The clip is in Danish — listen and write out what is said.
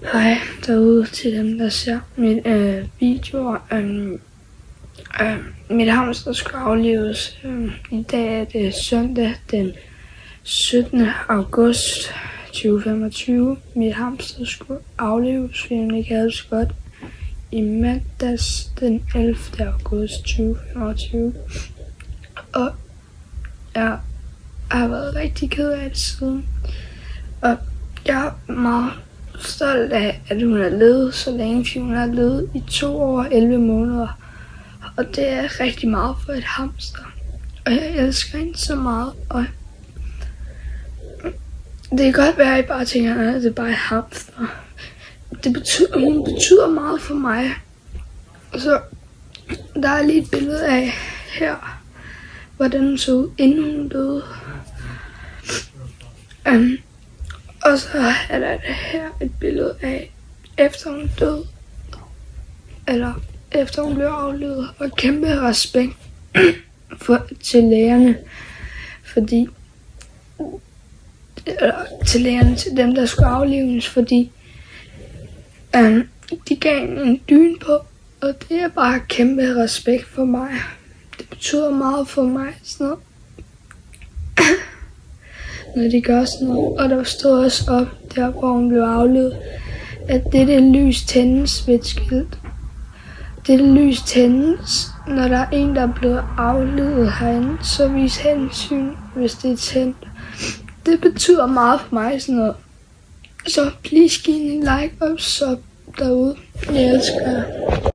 Hej derude til dem, der ser mit videoer. Mit hamster skulle aflives. I dag er det søndag den 17. august 2025. Mit hamster skulle aflives, fordi han ikke havde det så godt. I mandags den 11. august 2025. Og jeg har været rigtig ked af det siden. Og jeg er meget stolt af, at hun har levet så længe, fordi hun har levet i 2 år og 11 måneder. Og det er rigtig meget for et hamster. Og jeg elsker hende så meget. Og det kan godt være, at I bare tænker, at det er bare et hamster. Hun betyder meget for mig. Så der er lige et billede af her, hvordan hun så ud, inden hun døde. Og så er der her et billede af, efter hun døde, eller efter hun blev aflivet, og kæmpe respekt til lægerne, fordi, til lægerne, til dem, der skulle aflives, fordi de gav en dyne på, og det er bare kæmpe respekt for mig. Det betyder meget for mig, sådan noget. Når de gør sådan noget. Og der stod også op, der hvor hun blev aflevet, at dette lys tændes ved et skilt. Dette lys tændes, når der er en, der er blevet aflevet herinde, så vis hensyn, hvis det er tændt. Det betyder meget for mig, sådan noget. Så please giv en like og sub derude. Jeg elsker jer.